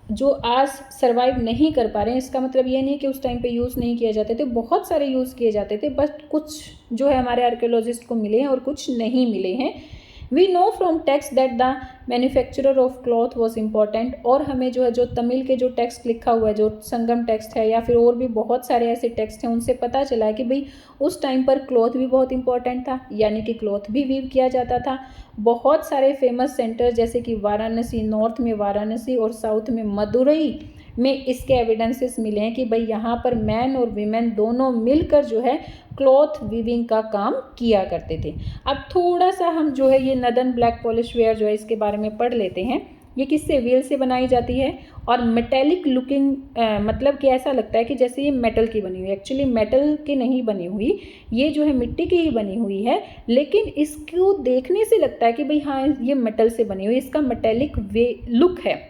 जो आज सर्वाइव नहीं कर पा रहे हैं। इसका मतलब ये नहीं कि उस टाइम पे यूज़ नहीं किए जाते थे, बहुत सारे यूज़ किए जाते थे, बस कुछ जो है हमारे आर्कियोलॉजिस्ट को मिले हैं और कुछ नहीं मिले हैं। We know from text that the manufacturer of cloth was important. और हमें जो है जो तमिल के जो टेक्स्ट लिखा हुआ है, जो संगम टेक्स्ट है या फिर और भी बहुत सारे ऐसे टेक्स्ट हैं, उनसे पता चला है कि भाई उस टाइम पर क्लॉथ भी बहुत इंपॉर्टेंट था, यानी कि क्लॉथ भी वीव किया जाता था। बहुत सारे फेमस सेंटर जैसे कि वाराणसी, नॉर्थ में वाराणसी और साउथ में मदुरई में इसके एविडेंसेस मिले हैं कि भाई यहाँ पर मैन और वीमेन दोनों मिलकर जो है क्लॉथ वीविंग का काम किया करते थे। अब थोड़ा सा हम जो है ये नर्दर्न ब्लैक पॉलिश वेयर जो है इसके बारे में पढ़ लेते हैं। ये किससे? व्हील से बनाई जाती है और मेटेलिक लुकिंग, मतलब कि ऐसा लगता है कि जैसे ये मेटल की बनी हुई है। एक्चुअली मेटल की नहीं बनी हुई, ये जो है मिट्टी की ही बनी हुई है, लेकिन इसको देखने से लगता है कि भाई हाँ ये मेटल से बनी हुई, इसका मेटेलिक वे लुक है।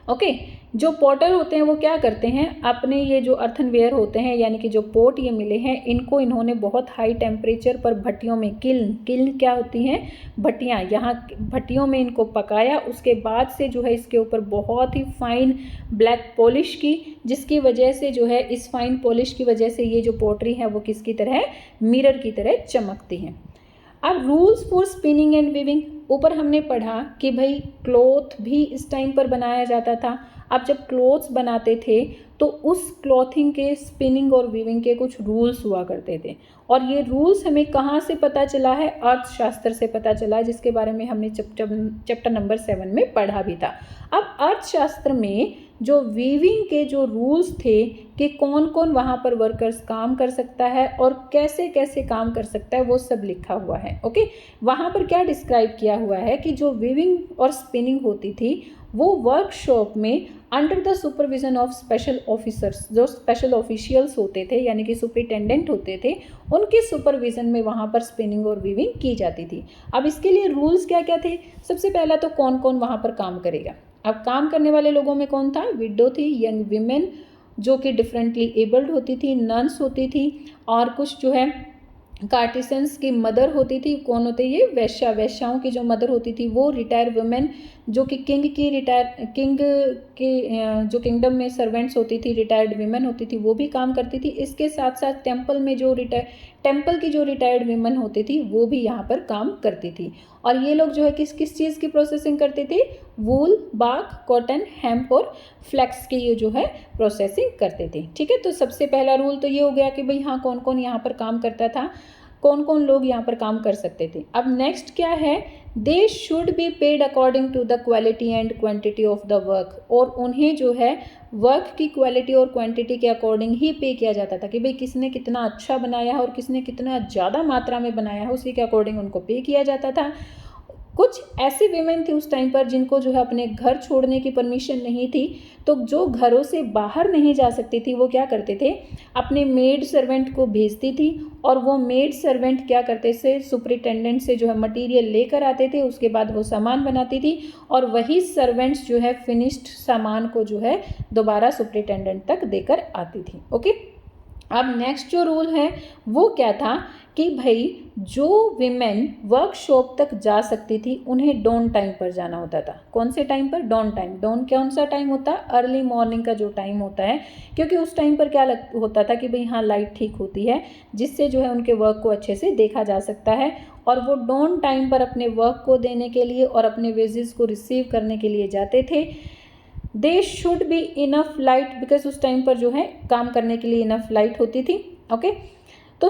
ओके, जो पॉटर होते हैं वो क्या करते हैं, अपने ये जो अर्थनवेयर होते हैं यानी कि जो पोट ये मिले हैं, इनको इन्होंने बहुत हाई टेम्परेचर पर भट्टियों में, किल्न क्या होती हैं? भट्टियाँ, यहाँ भट्टियों में इनको पकाया। उसके बाद से जो है इसके ऊपर बहुत ही फाइन ब्लैक पॉलिश की, जिसकी वजह से जो है इस फाइन पॉलिश की वजह से ये जो पोट्री है वो किसकी तरह? मिरर की तरह चमकती हैं। अब rules for spinning and weaving, ऊपर हमने पढ़ा कि भाई क्लॉथ भी इस टाइम पर बनाया जाता था। अब जब क्लॉथ्स बनाते थे तो उस क्लॉथिंग के स्पिनिंग और वीविंग के कुछ रूल्स हुआ करते थे, और ये रूल्स हमें कहाँ से पता चला है? अर्थशास्त्र से पता चला, जिसके बारे में हमने चैप्टर नंबर 7 में पढ़ा भी था। अब अर्थशास्त्र में जो वीविंग के जो रूल्स थे कि कौन कौन वहाँ पर वर्कर्स काम कर सकता है और कैसे कैसे काम कर सकता है, वो सब लिखा हुआ है। ओके, वहाँ पर क्या डिस्क्राइब किया हुआ है कि जो वीविंग और स्पिनिंग होती थी वो वर्कशॉप में under the supervision of special officers, जो स्पेशल ऑफिशियल्स होते थे यानी कि सुपरिटेंडेंट होते थे, उनके सुपरविजन में वहाँ पर स्पिनिंग और वीविंग की जाती थी। अब इसके लिए रूल्स क्या क्या थे? सबसे पहला तो कौन कौन वहाँ पर काम करेगा। अब काम करने वाले लोगों में कौन था? विडो थी, यंग विमेन जो कि डिफरेंटली एबल्ड होती थी, नर्स होती थी, और कुछ जो है कार्टिसंस की मदर होती थी। कौन होते? ये वैश्याओं की जो मदर होती थी वो, रिटायर वुमेन जो कि किंग के जो किंगडम में सर्वेंट्स होती थी, रिटायर्ड वीमेन होती थी, वो भी काम करती थी। इसके साथ साथ टेम्पल की जो रिटायर्ड वीमेन होती थी वो भी यहाँ पर काम करती थी। और ये लोग जो है किस किस चीज़ की प्रोसेसिंग करते थे? वूल, बार्क, कॉटन, हेम्प और फ्लैक्स की ये जो है प्रोसेसिंग करते थे। ठीक है, तो सबसे पहला रूल तो ये हो गया कि भाई हाँ कौन कौन यहाँ पर काम करता था, कौन कौन लोग यहाँ पर काम कर सकते थे। अब नेक्स्ट क्या है? They should be paid according to the quality and quantity of the work, और उन्हें जो है वर्क की क्वालिटी और क्वांटिटी के अकॉर्डिंग ही पे किया जाता था कि भाई किसने कितना अच्छा बनाया है और किसने कितना ज़्यादा मात्रा में बनाया है, उसी के अकॉर्डिंग उनको पे किया जाता था। कुछ ऐसी वीमेन थी उस टाइम पर जिनको जो है अपने घर छोड़ने की परमिशन नहीं थी, तो जो घरों से बाहर नहीं जा सकती थी वो क्या करते थे? अपने मेड सर्वेंट को भेजती थी, और वो मेड सर्वेंट क्या करते थे? सुपरिटेंडेंट से जो है मटेरियल लेकर आते थे, उसके बाद वो सामान बनाती थी, और वही सर्वेंट्स जो है फिनिश्ड सामान को जो है दोबारा सुपरिटेंडेंट तक देकर आती थी। ओके, अब नेक्स्ट जो रूल है वो क्या था कि भाई जो विमेन वर्कशॉप तक जा सकती थी उन्हें डॉन टाइम पर जाना होता था। कौन से टाइम पर? Don time. डॉन कौन सा टाइम होता है? अर्ली मॉर्निंग का जो टाइम होता है, क्योंकि उस टाइम पर क्या होता था कि भाई हाँ लाइट ठीक होती है, जिससे जो है उनके वर्क को अच्छे से देखा जा सकता है। और वो डॉन टाइम पर अपने वर्क को देने के लिए और अपने वेजेस को रिसीव करने के लिए जाते थे। दे should be enough light, because उस टाइम पर जो है काम करने के लिए इनफ लाइट होती थी। ओके, तो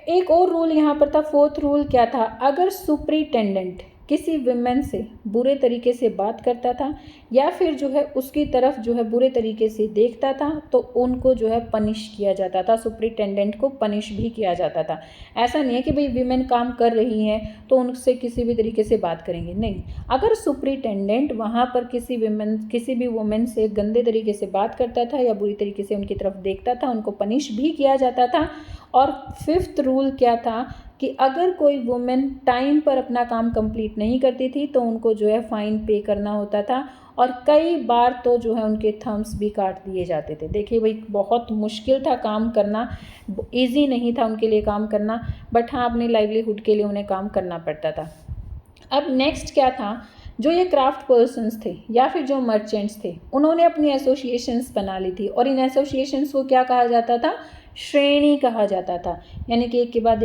एक और रूल यहाँ पर था, फोर्थ रूल क्या था? अगर सुपरिटेंडेंट किसी विमेन से बुरे तरीके से बात करता था या फिर जो है उसकी तरफ जो है बुरे तरीके से देखता था तो उनको जो है पनिश किया जाता था, सुपरिटेंडेंट को पनिश भी किया जाता था। ऐसा नहीं है कि भाई विमेन काम कर रही हैं तो उनसे किसी भी तरीके से बात करेंगे, नहीं। अगर सुपरिटेंडेंट वहाँ पर किसी भी वुमेन से गंदे तरीके से बात करता था या बुरी तरीके से उनकी तरफ देखता था, उनको पनिश भी किया जाता था। और फिफ्थ रूल क्या था कि अगर कोई वुमेन टाइम पर अपना काम कंप्लीट नहीं करती थी तो उनको जो है फ़ाइन पे करना होता था, और कई बार तो जो है उनके थम्स भी काट दिए जाते थे। देखिए भाई बहुत मुश्किल था काम करना, इजी नहीं था उनके लिए काम करना, बट हाँ अपनी लाइवलीहुड के लिए उन्हें काम करना पड़ता था। अब नेक्स्ट क्या था? जो ये क्राफ्ट पर्सन्स थे या फिर जो मर्चेंट्स थे, उन्होंने अपनी एसोसिएशंस बना ली थी, और इन एसोसिएशंस को क्या कहा जाता था? श्रेणी कहा जाता था, यानी कि एक के बाद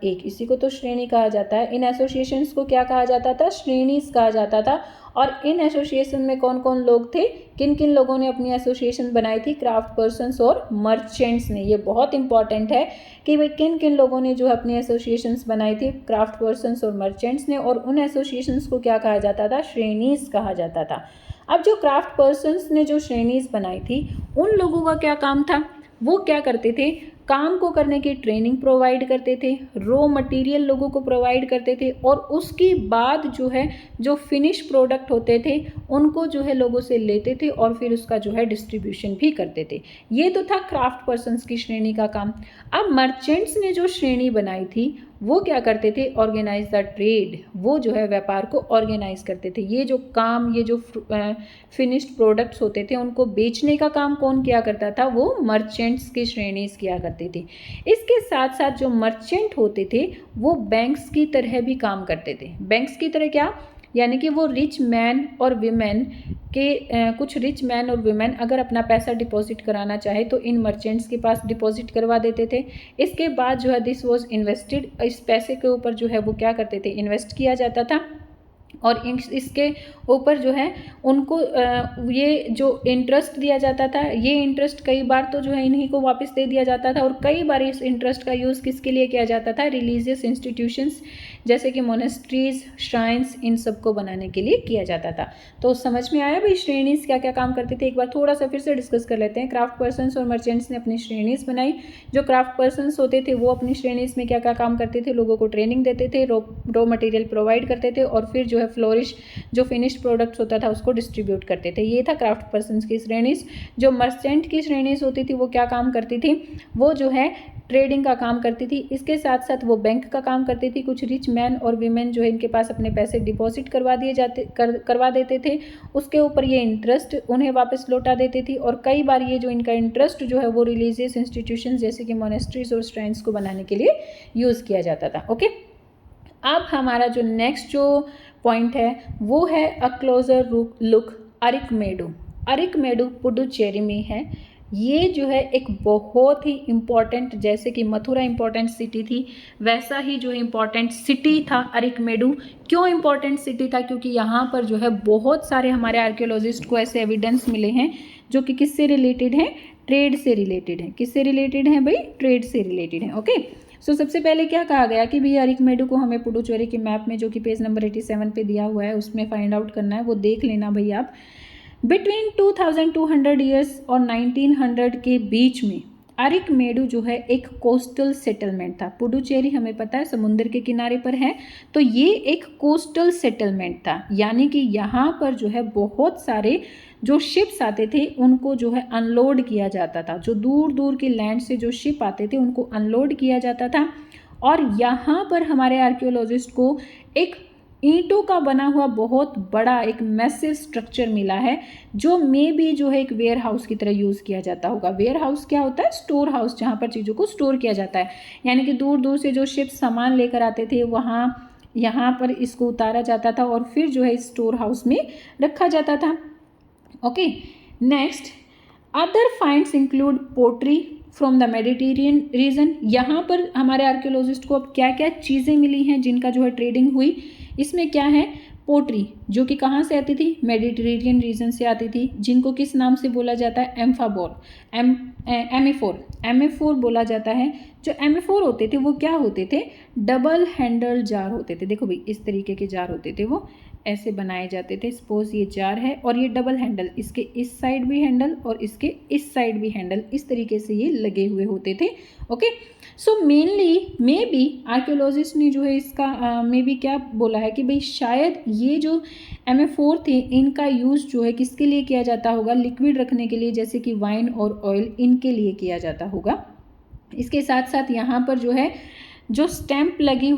एक, इसी को तो श्रेणी कहा जाता है। इन एसोसिएशंस को क्या कहा जाता था? श्रेणीज कहा जाता था। और इन एसोसिएशन में कौन कौन लोग थे? किन किन लोगों ने अपनी एसोसिएशन बनाई थी? क्राफ्ट पर्सन्स और मर्चेंट्स ने। ये बहुत इंपॉर्टेंट है कि भाई किन किन लोगों ने जो है अपनी एसोसिएशंस बनाई थी? क्राफ्ट पर्सन्स और मर्चेंट्स ने। और उन एसोसिएशंस को क्या कहा जाता था? श्रेणीज कहा जाता था। अब जो क्राफ्ट पर्सन्स ने जो श्रेणीज बनाई थी, उन लोगों का क्या काम था? वो क्या करते थे? काम को करने की ट्रेनिंग प्रोवाइड करते थे, रॉ मटेरियल लोगों को प्रोवाइड करते थे, और उसके बाद जो है जो फिनिश प्रोडक्ट होते थे उनको जो है लोगों से लेते थे और फिर उसका जो है डिस्ट्रीब्यूशन भी करते थे। ये तो था क्राफ्ट पर्सन्स की श्रेणी का काम। अब मर्चेंट्स ने जो श्रेणी बनाई थी वो क्या करते थे? Organise the trade. वो जो है व्यापार को ऑर्गेनाइज करते थे। ये जो काम, ये जो फिनिश्ड प्रोडक्ट्स होते थे उनको बेचने का काम कौन किया करता था? वो मर्चेंट्स की श्रेणीज किया करती थी। इसके साथ साथ जो मर्चेंट होते थे वो बैंक्स की तरह भी काम करते थे। बैंक्स की तरह क्या? यानी कि वो रिच मैन और वीमेन के कुछ रिच मैन और वीमेन अगर अपना पैसा डिपॉजिट कराना चाहे तो इन मर्चेंट्स के पास डिपॉजिट करवा देते थे। इसके बाद जो है दिस वाज इन्वेस्टेड, इस पैसे के ऊपर जो है वो क्या करते थे? इन्वेस्ट किया जाता था। और इसके ऊपर जो है उनको ये जो इंटरेस्ट दिया जाता था, ये इंटरेस्ट कई बार तो जो है इन्हीं को वापस दे दिया जाता था। और कई बार इस इंटरेस्ट का यूज़ किसके लिए किया जाता था? रिलीजियस इंस्टीट्यूशंस जैसे कि मोनेस्ट्रीज, श्राइन्स, इन सबको बनाने के लिए किया जाता था। तो समझ में आया भाई श्रेणीज क्या क्या काम करती थी? एक बार थोड़ा सा फिर से डिस्कस कर लेते हैं। क्राफ्ट पर्सन्स और मर्चेंट्स ने अपनी श्रेणीज बनाई। जो क्राफ्ट पर्सन्स होते थे वो अपनी श्रेणीज में क्या क्या काम करते थे? लोगों को ट्रेनिंग देते थे, रॉ मटेरियल प्रोवाइड करते थे, और फिर जो है फ्लोरिश जो फिनिश्ड प्रोडक्ट्स होता था उसको डिस्ट्रीब्यूट करते थे। ये था क्राफ्ट पर्सन्स की श्रेणीज। जो मर्चेंट की श्रेणीज होती थी वो क्या काम करती थी? वो जो है ट्रेडिंग का काम करती थी। इसके साथ साथ वो बैंक का काम करती थी। कुछ रिच मैन और वीमेन जो है इनके पास अपने पैसे डिपॉजिट करवा देते थे, उसके ऊपर ये इंटरेस्ट उन्हें वापस लौटा देते थे। और कई बार ये जो इनका इंटरेस्ट जो है वो रिलीजियस इंस्टीट्यूशन जैसे कि मोनेस्ट्रीज और श्राइन्स को बनाने के लिए यूज़ किया जाता था। ओके, अब हमारा जो नेक्स्ट जो पॉइंट है वो है अ क्लोजर लुक अरिकमेडु। अरिकमेडु पुडुचेरी में है। ये जो है एक बहुत ही इम्पॉर्टेंट, जैसे कि मथुरा इम्पॉर्टेंट सिटी थी वैसा ही जो इम्पॉर्टेंट सिटी था अरिकमेडु। क्यों इम्पॉर्टेंट सिटी था? क्योंकि यहाँ पर जो है बहुत सारे हमारे आर्कियोलॉजिस्ट को ऐसे एविडेंस मिले हैं जो कि किससे रिलेटेड हैं? ट्रेड से रिलेटेड हैं। किससे रिलेटेड हैं भाई? ट्रेड से रिलेटेड हैं। ओके, सो सबसे पहले क्या कहा गया कि भैया अरिकमेडु को हमें पुडुचेरी के मैप में जो कि पेज नंबर 87 पे दिया हुआ है उसमें फाइंड आउट करना है, वो देख लेना भैया आप। बिटवीन 2200 ईयर्स और 1900 के बीच में अरिकमेडु जो है एक कोस्टल सेटलमेंट था। पुडुचेरी हमें पता है समुद्र के किनारे पर है, तो ये एक कोस्टल सेटलमेंट था, यानी कि यहाँ पर जो है बहुत सारे जो शिप्स आते थे उनको जो है अनलोड किया जाता था। जो दूर दूर के लैंड से जो शिप आते थे उनको अनलोड किया जाता था। और यहाँ पर हमारे आर्कियोलॉजिस्ट को एक ईंटों का बना हुआ बहुत बड़ा एक मैसिव स्ट्रक्चर मिला है, जो मे बी जो है एक वेयर हाउस की तरह यूज़ किया जाता होगा। वेयर हाउस क्या होता है? स्टोर हाउस, जहाँ पर चीज़ों को स्टोर किया जाता है। यानी कि दूर दूर से जो शिप्स सामान लेकर आते थे वहाँ यहाँ पर इसको उतारा जाता था और फिर जो है स्टोर हाउस में रखा जाता था। Okay, next other finds include pottery from the Mediterranean region. यहाँ पर हमारे आर्कियोलॉजिस्ट को अब क्या क्या चीज़ें मिली हैं जिनका जो है ट्रेडिंग हुई। इसमें क्या है? पोट्री, जो कि कहाँ से आती थी? मेडिटेरियन रीजन से आती थी, जिनको किस नाम से बोला जाता है? एम्फाबोर, एमेफोर बोला जाता है। जो एमेफोर होते थे वो क्या होते थे? डबल हैंडल जार होते थे। देखो भाई, इस तरीके के जार होते थे, वो ऐसे बनाए जाते थे। सपोज ये जार है और ये डबल हैंडल, इसके इस साइड भी हैंडल और इसके इस साइड भी हैंडल, इस तरीके से ये लगे हुए होते थे। Okay, so mainly may be archaeologist ने जो है इसका मे बी क्या बोला है कि भाई शायद ये जो एमेफोर थे इनका यूज़ जो है किसके लिए किया जाता होगा? लिक्विड रखने के लिए, जैसे कि वाइन और ऑयल, इनके लिए किया जाता होगा। इसके साथ साथ यहाँ पर जो है जो स्टैम्प लगी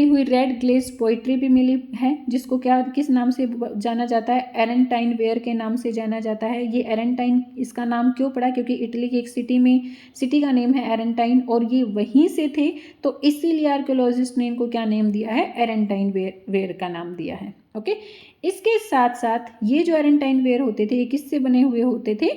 हुई रेड ग्लेज पोइट्री भी मिली है, जिसको क्या किस नाम से जाना जाता है? एरेंटाइन वेयर के नाम से जाना जाता है। ये एरेंटाइन इसका नाम क्यों पड़ा? क्योंकि इटली की एक सिटी का नेम है एरेंटाइन और ये वहीं से थे, तो इसीलिए आर्कियोलॉजिस्ट ने इनको क्या नेम दिया है? एरेंटाइन वेयर का नाम दिया है। ओके, इसके साथ साथ ये जो एरेंटाइन वेयर होते थे ये किससे बने हुए होते थे?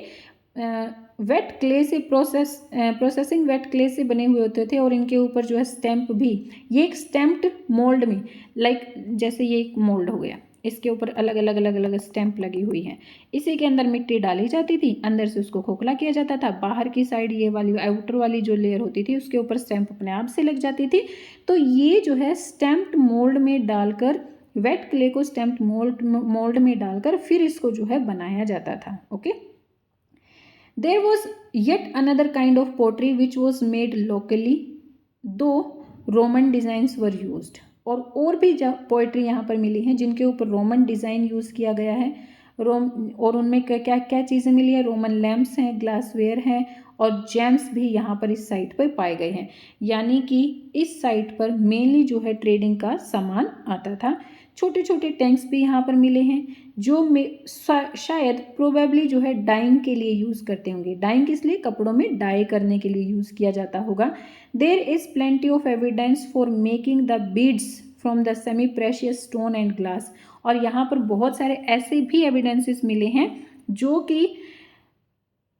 वेट क्ले से प्रोसेसिंग वेट क्ले से बने हुए होते थे और इनके ऊपर जो है स्टैम्प भी, ये एक स्टैम्प्ड मोल्ड में, लाइक जैसे ये एक मोल्ड हो गया, इसके ऊपर अलग अलग स्टैम्प लगी हुई हैं। इसी के अंदर मिट्टी डाली जाती थी, अंदर से उसको खोखला किया जाता था, बाहर की साइड ये वाली आउटर वाली जो लेयर होती थी उसके ऊपर स्टैम्प अपने आप से लग जाती थी। तो ये जो है स्टैम्प्ड मोल्ड में डालकर, वेट क्ले को स्टैम्प्ड मोल्ड में डालकर फिर इसको जो है बनाया जाता था। Okay, there was yet another kind of pottery which was made locally, though Roman designs were used। और भी पोइट्री यहाँ पर मिली हैं जिनके ऊपर रोमन डिज़ाइन यूज़ किया गया है। और उनमें क्या क्या चीज़ें मिली है? रोमन लैम्प्स हैं, ग्लासवेयर हैं और जेम्स भी यहाँ पर इस साइट पर पाए गए हैं। यानी कि इस साइट पर मेनली जो है ट्रेडिंग का सामान आता था। छोटे छोटे टैंक्स भी यहाँ पर मिले हैं जो शायद प्रोबेबली जो है डाइंग के लिए यूज़ करते होंगे। डाइंग किस लिए? कपड़ों में डाई करने के लिए यूज़ किया जाता होगा। There is plenty of evidence for making the beads from the semi precious stone and glass. और यहाँ पर बहुत सारे ऐसे भी एविडेंसेस मिले हैं जो कि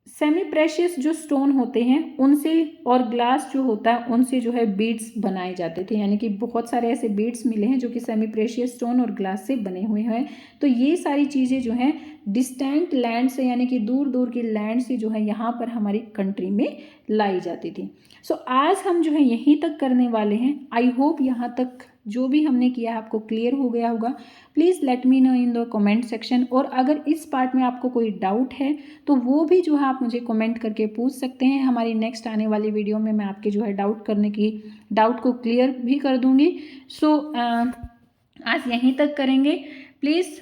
सेमी प्रेशियस जो स्टोन होते हैं उनसे और ग्लास जो होता है उनसे जो है बीड्स बनाए जाते थे। यानी कि बहुत सारे ऐसे बीड्स मिले हैं जो कि सेमी प्रेशियस स्टोन और ग्लास से बने हुए हैं। तो ये सारी चीज़ें जो हैं डिस्टेंट लैंड से, यानी कि दूर दूर की लैंड से जो है यहाँ पर हमारी कंट्री में लाई जाती थी। सो आज हम जो है यहीं तक करने वाले हैं। आई होप यहाँ तक जो भी हमने किया है आपको क्लियर हो गया होगा। Please let me know in the comment section. और अगर इस पार्ट में आपको कोई डाउट है तो वो भी जो है आप मुझे कमेंट करके पूछ सकते हैं। हमारी नेक्स्ट आने वाली वीडियो में मैं आपके जो है डाउट को क्लियर भी कर दूँगी। सो आज यहीं तक करेंगे। प्लीज़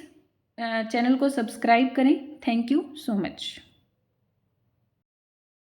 चैनल को सब्सक्राइब करें। Thank you so much.